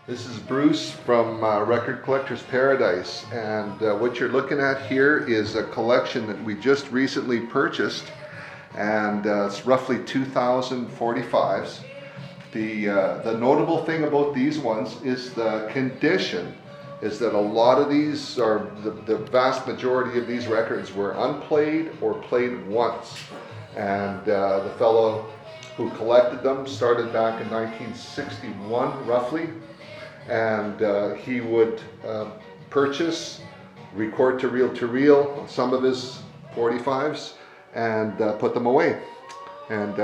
This is Bruce from Record Collector's Paradise, and what you're looking at here is a collection that we just recently purchased, and it's roughly 2,000 45s. The notable thing about these ones is the condition, is that a lot of these, are the vast majority of these records were unplayed or played once, and the fellow who collected them started back in 1961 roughly. And he would purchase, record to reel on some of his 45s and put them away. And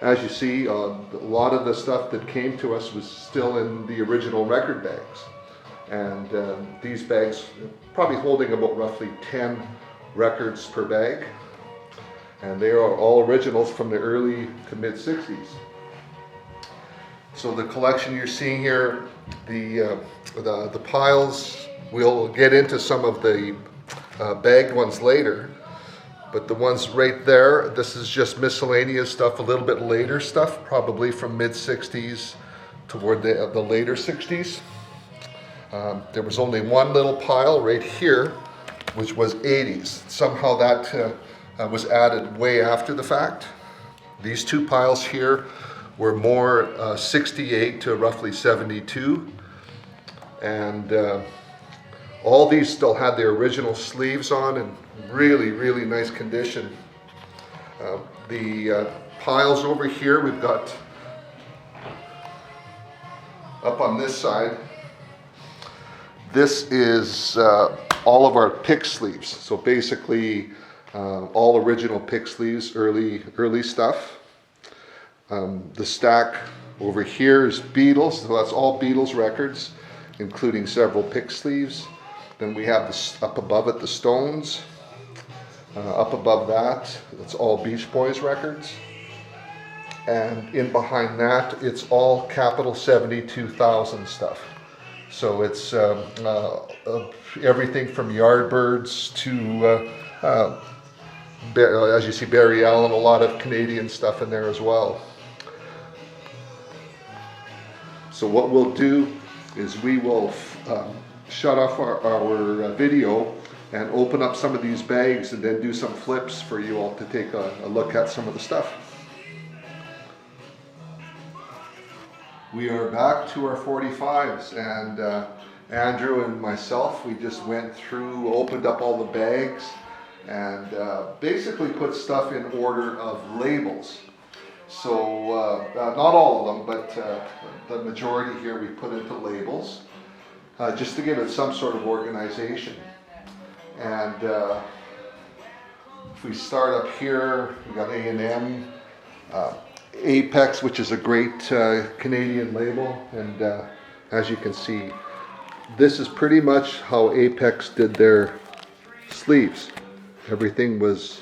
as you see, a lot of the stuff that came to us was still in the original record bags. And these bags, probably holding about roughly 10 records per bag. And they are all originals from the early to mid 60s. So the collection you're seeing here, the piles, we'll get into some of the bagged ones later, but the ones right there, this is just miscellaneous stuff, a little bit later stuff, probably from mid 60s toward the later 60s. There was only one little pile right here, which was 80s. Somehow that was added way after the fact. These two piles here were more 68 to roughly 72, and all these still had their original sleeves on in really nice condition. The piles over here, we've got up on this side, this is all of our pick sleeves, so basically all original pick sleeves, early stuff. The stack over here is Beatles, so that's all Beatles records, including several pick sleeves. Then we have this up above it, the Stones. Up above that, it's all Beach Boys records. And in behind that, it's all Capital 72,000 stuff. So it's everything from Yardbirds to, as you see, Barry Allen, a lot of Canadian stuff in there as well. So what we'll do is we will shut off our video and open up some of these bags and then do some flips for you all to take a look at some of the stuff. We are back to our 45s, and Andrew and myself, we just went through, opened up all the bags, and basically put stuff in order of labels. So not all of them, but the majority here we put into labels, just to give it some sort of organization. And if we start up here, we got A&M, Apex, which is a great Canadian label, and as you can see, this is pretty much how Apex did their sleeves. Everything was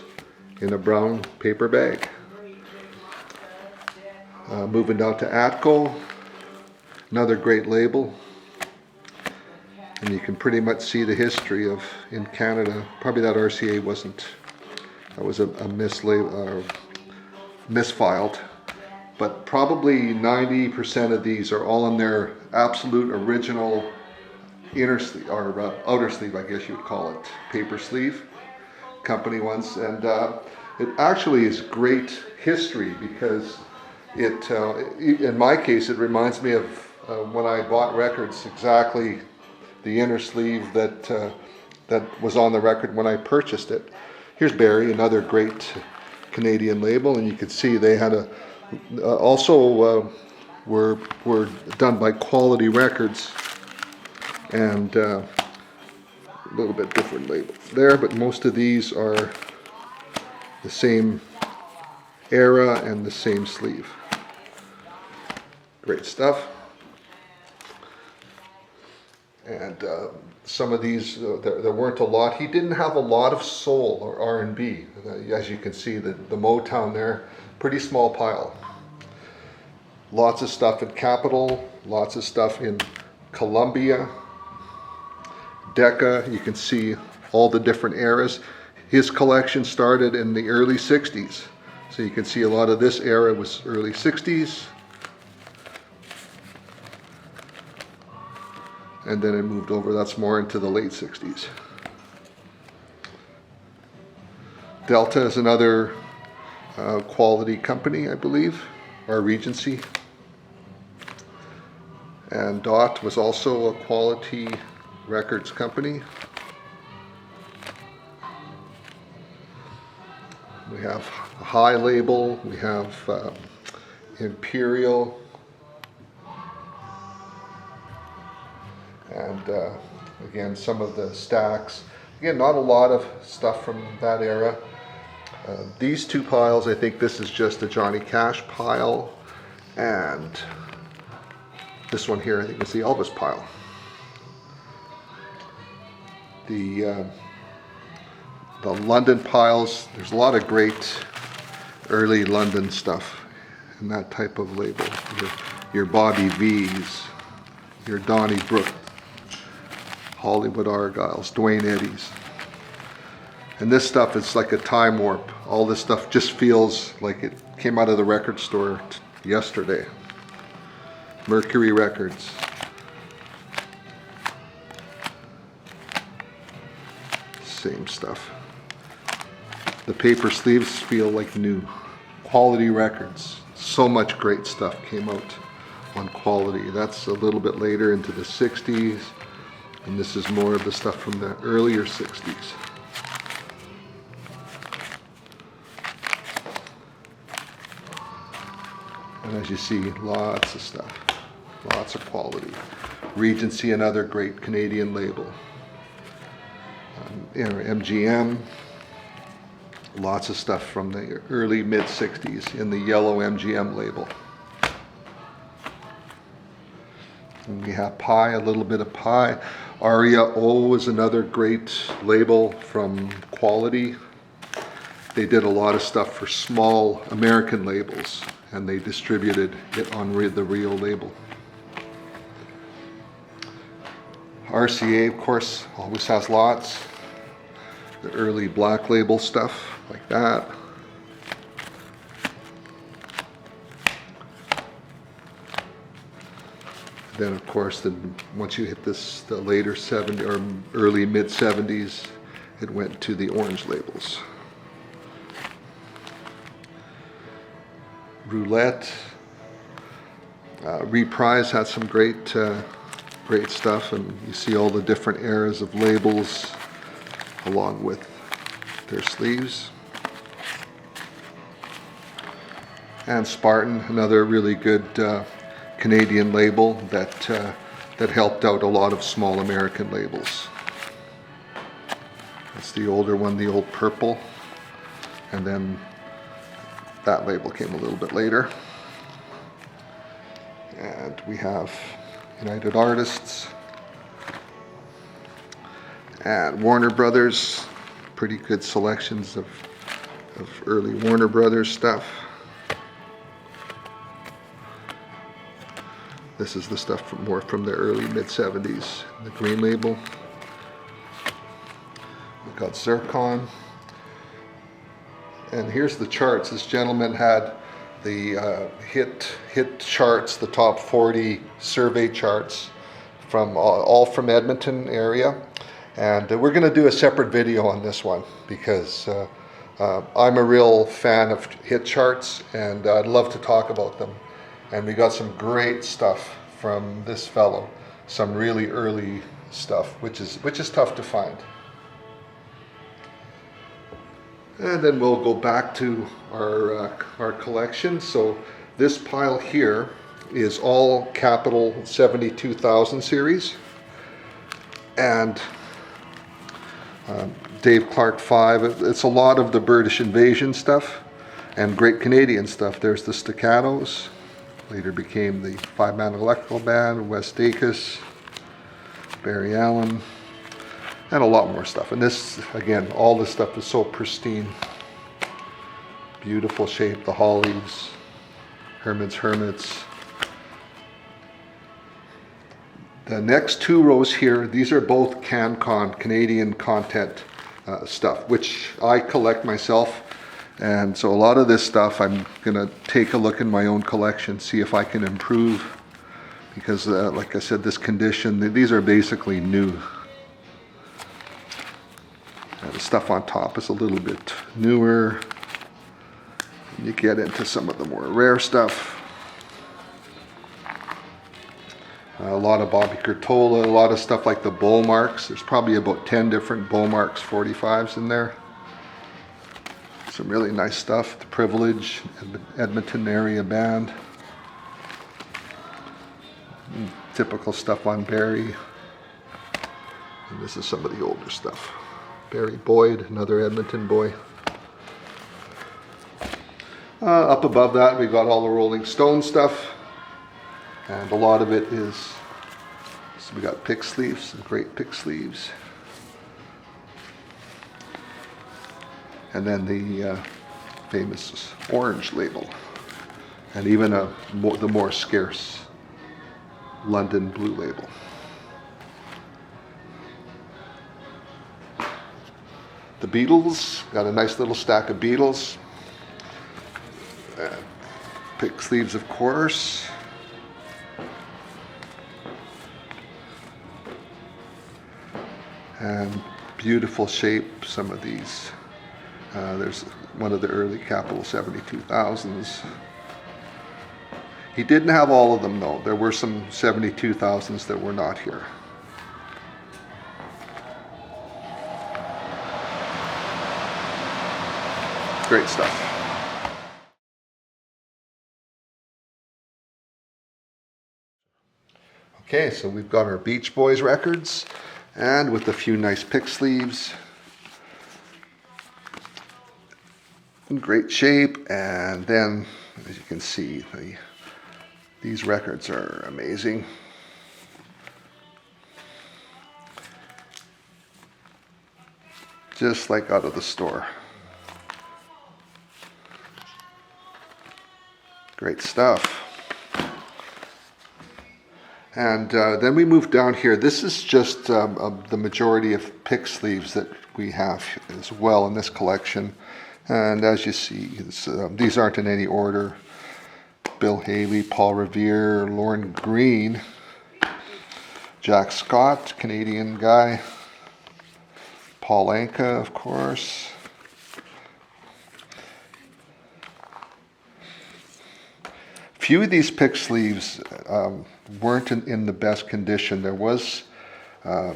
in a brown paper bag. Moving down to Atco, another great label, and you can pretty much see the history of in Canada. Probably that RCA wasn't, that was a misfiled, but probably 90% of these are all in their absolute original inner sleeve, or outer sleeve, I guess you would call it, paper sleeve, company ones. And it actually is great history, because it, in my case, it reminds me of when I bought records, exactly the inner sleeve that was on the record when I purchased it. Here's Barry, another great Canadian label, and you can see they had also were done by Quality Records, and a little bit different labels there, but most of these are the same era and the same sleeve. Great stuff. And some of these, there weren't a lot. He didn't have a lot of soul or R&B. As you can see, the Motown there, pretty small pile. Lots of stuff in Capitol, lots of stuff in Columbia, Decca. You can see all the different eras. His collection started in the early 60s. So you can see a lot of this era was early 60s. and then it moved over. That's more into the late 60s. Delta is another quality company, I believe, or Regency. And DOT was also a quality records company. We have High Label, we have Imperial, and again some of the stacks. Again, not a lot of stuff from that era. These two piles, I think this is just a Johnny Cash pile, and this one here I think is the Elvis pile. The London piles, there's a lot of great early London stuff in that type of label. Your Bobby V's, your Donnie Brook, Hollywood Argyles, Dwayne Eddies. And this stuff is like a time warp. All this stuff just feels like it came out of the record store yesterday. Mercury Records. Same stuff. The paper sleeves feel like new. Quality records. So much great stuff came out on quality. That's a little bit later into the 60s. And this is more of the stuff from the earlier 60s. And as you see, lots of stuff. Lots of quality. Regency, another great Canadian label. MGM. Lots of stuff from the early mid-60s in the yellow MGM label. And we have Pi, a little bit of Pi. Aria O is another great label from Quality. They did a lot of stuff for small American labels, and they distributed it on the real label. RCA, of course, always has lots. The early black label stuff like that. Then of course, once you hit the later 70s or early mid 70s, it went to the orange labels. Roulette, Reprise had some great stuff, and you see all the different eras of labels along with their sleeves. And Spartan, another really good Canadian label that helped out a lot of small American labels. That's the older one, the old purple, and then that label came a little bit later. And we have United Artists and Warner Brothers. Pretty good selections of early Warner Brothers stuff. This is the stuff more from the early mid-70s, the green label. We've got Zircon. And here's the charts. This gentleman had the hit charts, the top 40 survey charts from all from Edmonton area. And we're going to do a separate video on this one because I'm a real fan of hit charts, and I'd love to talk about them. And we got some great stuff from this fellow, some really early stuff, which is tough to find. And then we'll go back to our collection. So this pile here is all Capital 72,000 series, and Dave Clark 5. It's a lot of the British Invasion stuff and great Canadian stuff. There's the Staccatos. Later became the Five-Man Electrical Band, Wes Dacus, Barry Allen, and a lot more stuff. And this, again, all this stuff is so pristine. Beautiful shape, the Hollies, Hermits. The next two rows here, these are both CanCon, Canadian content stuff, which I collect myself. And so a lot of this stuff I'm going to take a look in my own collection, see if I can improve, because like I said, this condition, these are basically new. The stuff on top is a little bit newer. You get into some of the more rare stuff. A lot of Bobby Curtola, a lot of stuff like the Bull Marks. There's probably about 10 different Bull Marks 45s in there. Some really nice stuff. The Privilege, Edmonton area band. Typical stuff on Barry. And this is some of the older stuff. Barry Boyd, another Edmonton boy. Up above that, we got all the Rolling Stone stuff. And a lot of it is, so we got pick sleeves, some great pick sleeves. And then the famous orange label. And even the more scarce London blue label. The Beatles, got a nice little stack of Beatles. Pick sleeves, of course. And beautiful shape, some of these. There's one of the early Capital 72,000s. He didn't have all of them though. There were some 72,000s that were not here. Great stuff. Okay, so we've got our Beach Boys records, and with a few nice pick sleeves. In great shape, and then, as you can see, these records are amazing. Just like out of the store. Great stuff. And then we move down here. This is just the majority of pick sleeves that we have as well in this collection. And as you see, these aren't in any order. Bill Haley, Paul Revere, Lorne Green, Jack Scott, Canadian guy, Paul Anka, of course. Few of these pick sleeves weren't in the best condition. There was a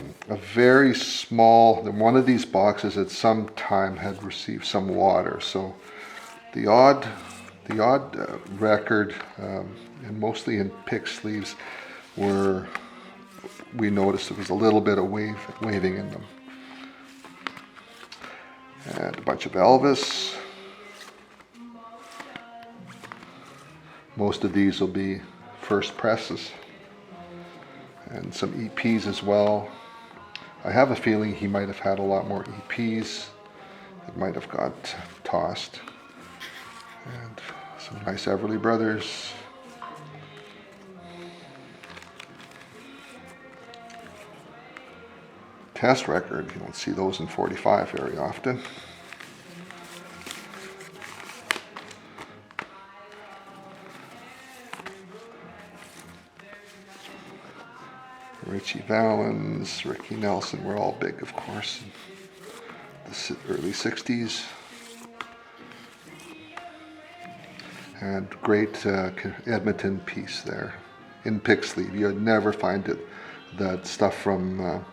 very small, one of these boxes at some time had received some water. So the odd record, and mostly in pick sleeves, we noticed there was a little bit of waving in them. And a bunch of Elvis. Most of these will be first presses, and some EPs as well. I have a feeling he might have had a lot more EPs. It might have got tossed. And some nice Everly Brothers. Test record, you don't see those in 45 very often. Richie Valens, Ricky Nelson were all big, of course, in the early 60s. And great Edmonton piece there in pick sleeve. You'd never find that stuff from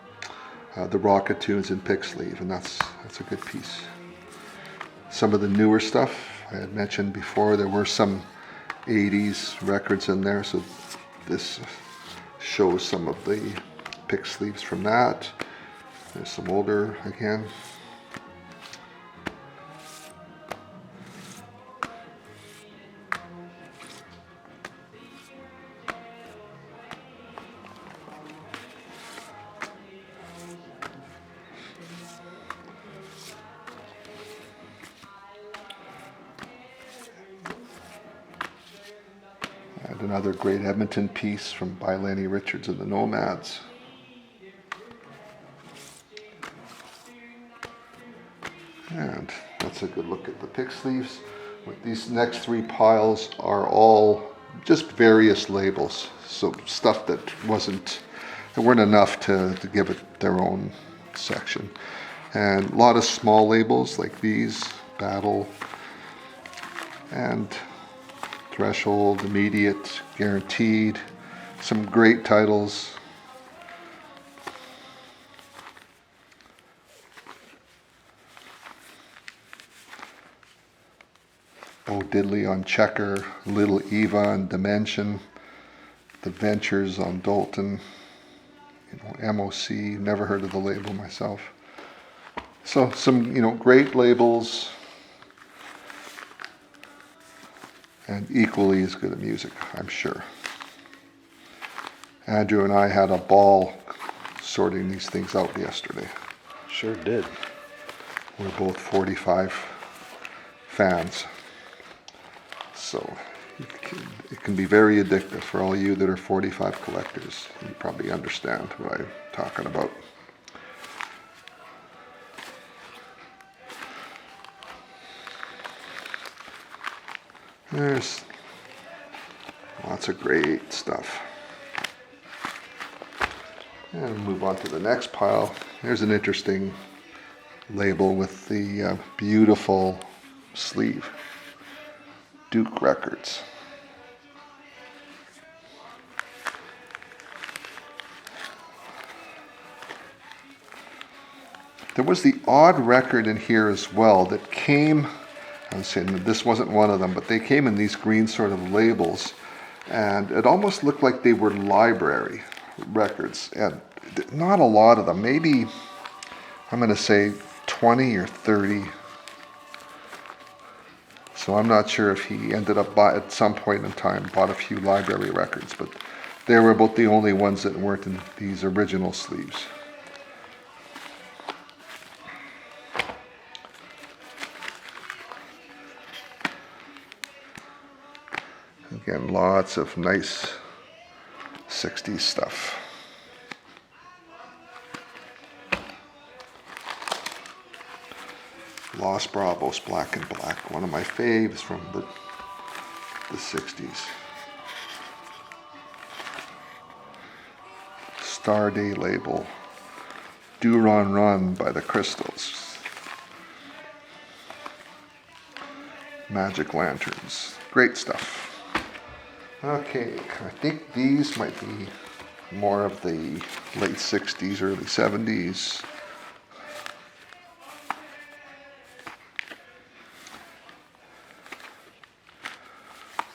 the Rocket Tunes in pick sleeve, and that's a good piece. Some of the newer stuff I had mentioned before, there were some 80s records in there, so this shows some of the pick sleeves from that. There's some older again. And another great Edmonton piece by Lenny Richards and the Nomads. That's a good look at the pick sleeves. These next three piles are all just various labels. So stuff that weren't enough to give it their own section. And a lot of small labels like these, Battle and Threshold, Immediate, Guaranteed. Some great titles. Oh Diddley on Checker, Little Eva on Dimension, The Ventures on Dalton, MOC, never heard of the label myself. So some, great labels, and equally as good at music, I'm sure. Andrew and I had a ball sorting these things out yesterday. Sure did. We're both 45 fans. So it can be very addictive for all you that are 45 collectors. You probably understand what I'm talking about. There's lots of great stuff. And move on to the next pile. There's an interesting label with the beautiful sleeve. Duke Records. There was the odd record in here as well that came, I'm saying that this wasn't one of them, but they came in these green sort of labels, and it almost looked like they were library records, and not a lot of them, maybe I'm going to say 20 or 30. So I'm not sure if he ended up at some point in time bought a few library records, but they were about the only ones that weren't in these original sleeves. Again, lots of nice 60s stuff. Los Bravos, Black and Black, one of my faves from the 60s. Star Day label, Do Run Run by the Crystals. Magic Lanterns, great stuff. Okay, I think these might be more of the late 60s, early 70s.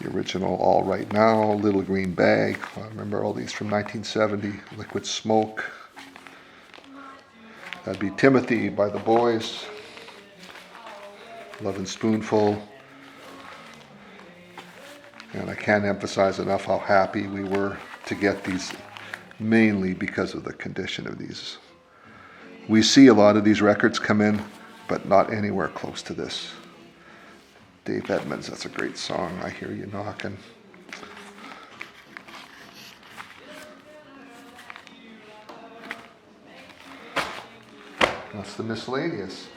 The original All Right Now, Little Green Bag. I remember all these from 1970. Liquid Smoke. That'd be Timothy by the Boys. Lovin' Spoonful. And I can't emphasize enough how happy we were to get these, mainly because of the condition of these. We see a lot of these records come in, but not anywhere close to this. Dave Edmonds, that's a great song, I Hear You Knockin'. That's the Miscellaneous.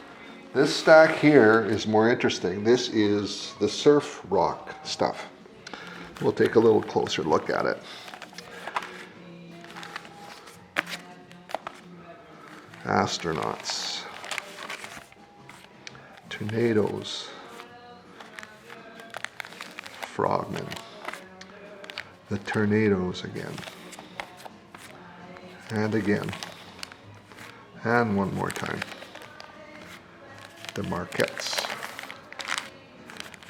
This stack here is more interesting. This is the surf rock stuff. We'll take a little closer look at it. Astronauts. Tornadoes. Frogmen. The Tornadoes again. And again. And one more time. The Marquettes.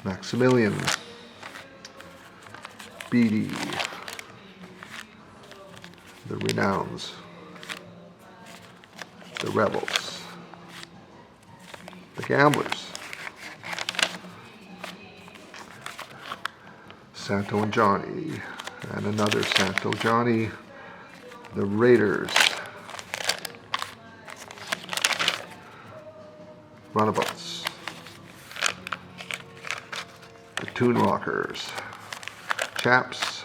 Maximilian. Beatty. The Renowns. The Rebels. The Gamblers. Santo and Johnny. And another Santo Johnny. The Raiders. Runabouts. The Toon Rockers. Chaps.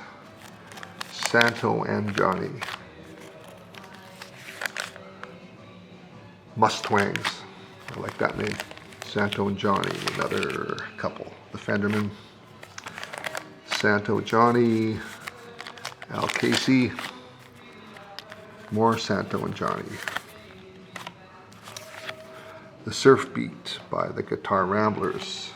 Santo and Johnny. Mustwangs. I like that name. Santo and Johnny, another couple. The Fenderman. Santo Johnny, Al Casey, more Santo and Johnny. The Surf Beat by the Guitar Ramblers.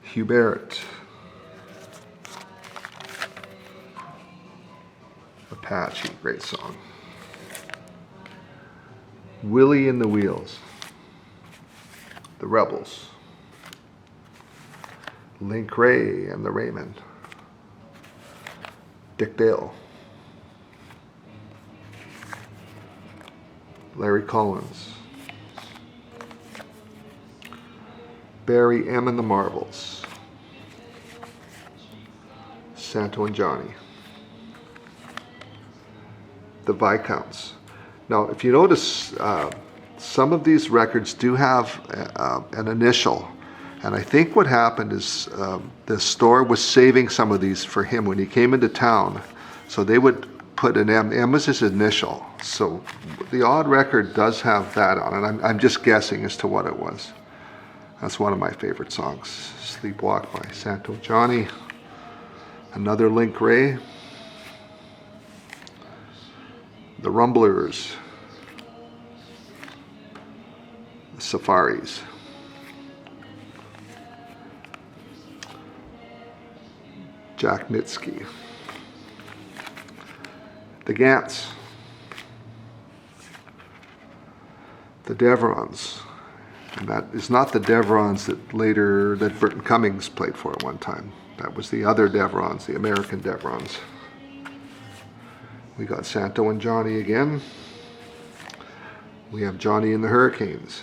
Hugh Barrett. Apache, great song. Willie and the Wheels. The Rebels. Link Ray and the Raymond. Dick Dale. Larry Collins. Barry M and the Marbles. Santo and Johnny. The Viscounts. Now, if you notice, some of these records do have an initial, and I think what happened is the store was saving some of these for him when he came into town, so they would put an M. M was his initial, so the odd record does have that on it. I'm just guessing as to what it was. That's one of my favorite songs, Sleepwalk by Santo Johnny. Another Link Ray. The Rumblers. The Safaris. Jack Nitsky. The Gants. The Devrons. And that is not the Devrons that Burton Cummings played for at one time. That was the other Devrons, the American Devrons. We got Santo and Johnny again. We have Johnny and the Hurricanes.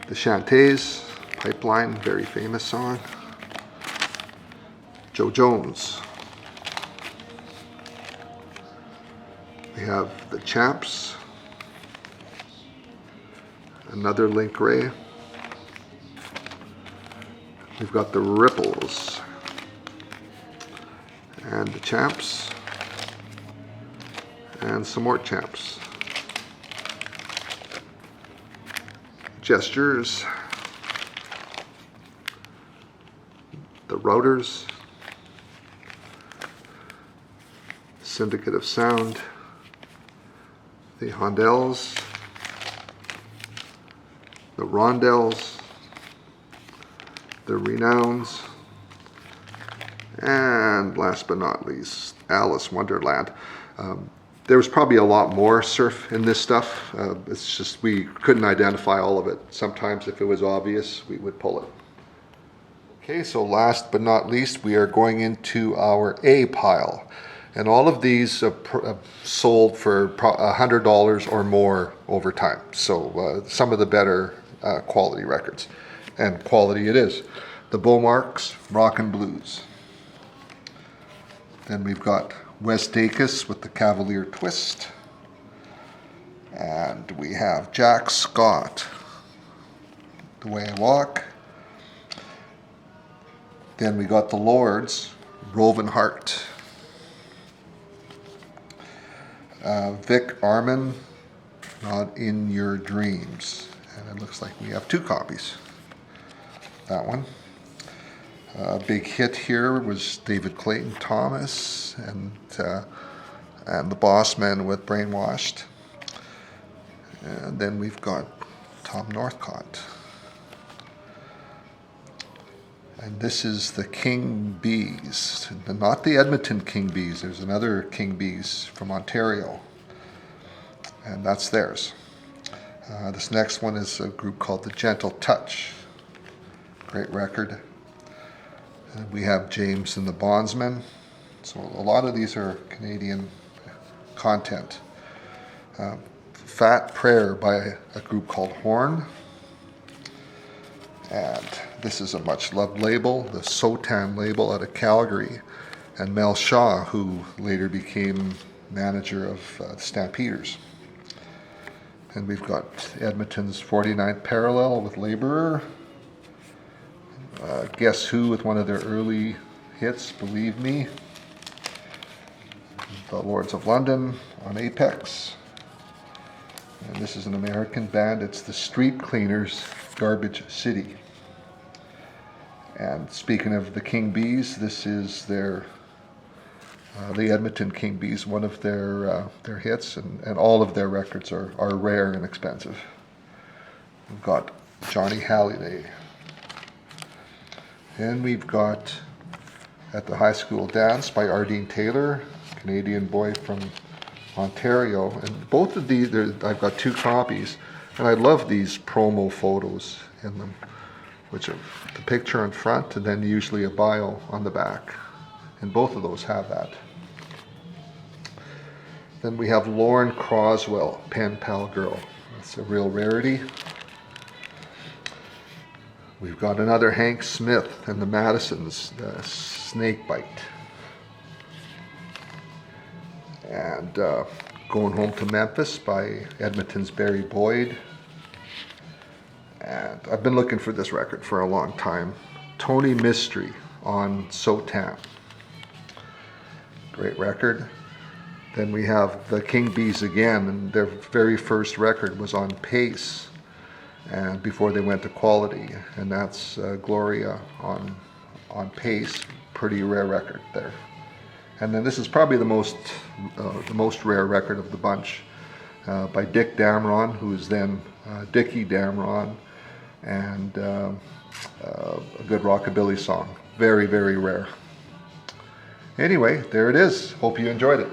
The Chantays, Pipeline, very famous song. Joe Jones. We have the Champs. Another Link Ray. We've got the Ripples. And the Champs. And some more Champs. Gestures. The Routers. Syndicate of Sound. The Hondells. The Rondells. The Renowns. And last but not least, Alice Wonderland. There was probably a lot more surf in this stuff. It's just we couldn't identify all of it. Sometimes if it was obvious, we would pull it. Okay, so last but not least, we are going into our A pile. And all of these sold for $100 or more over time. So some of the better quality records. And quality it is. The Beaumarks, Rock and Blues. Then we've got Wes Dacus with the Cavalier Twist. And we have Jack Scott, The Way I Walk. Then we got the Lords, Rovin' Heart. Vic Armin, Not in Your Dreams. And it looks like we have 2 copies. That one. Big hit here was David Clayton Thomas and the Bossmen with Brainwashed. And then we've got Tom Northcott. And this is the King Bees, not the Edmonton King Bees. There's another King Bees from Ontario, and that's theirs. This next one is a group called The Gentle Touch. Great record. And we have James and the Bondsmen. So a lot of these are Canadian content. Fat Prayer by a group called Horn. And this is a much loved label, the Sotan label out of Calgary. And Mel Shaw, who later became manager of the Stampeders. And we've got Edmonton's 49th Parallel with Laborer. Guess Who with one of their early hits, Believe Me. The Lords of London on Apex. And this is an American band. It's the Street Cleaners, Garbage City. And speaking of the King Bees, this is their the Edmonton King Bees, one of their hits, and all of their records are rare and expensive. We've got Johnny Halliday. And we've got At the High School Dance by Ardeen Taylor, Canadian boy from Ontario. And both of these, I've got 2 copies, and I love these promo photos in them, which are the picture in front and then usually a bio on the back. And both of those have that. Then we have Lauren Croswell, Pen Pal Girl. That's a real rarity. We've got another Hank Smith and the Madisons, the Snake Bite. And Going Home to Memphis by Edmonton's Barry Boyd. And I've been looking for this record for a long time. Tony Mystery on Sotan. Great record. Then we have the King Bees again, and their very first record was on Pace, and before they went to Quality, and that's Gloria on Pace. Pretty rare record there. And then this is probably the most rare record of the bunch, by Dick Damron, who is then Dickie Damron, and a good rockabilly song. Very, very rare. Anyway, there it is. Hope you enjoyed it.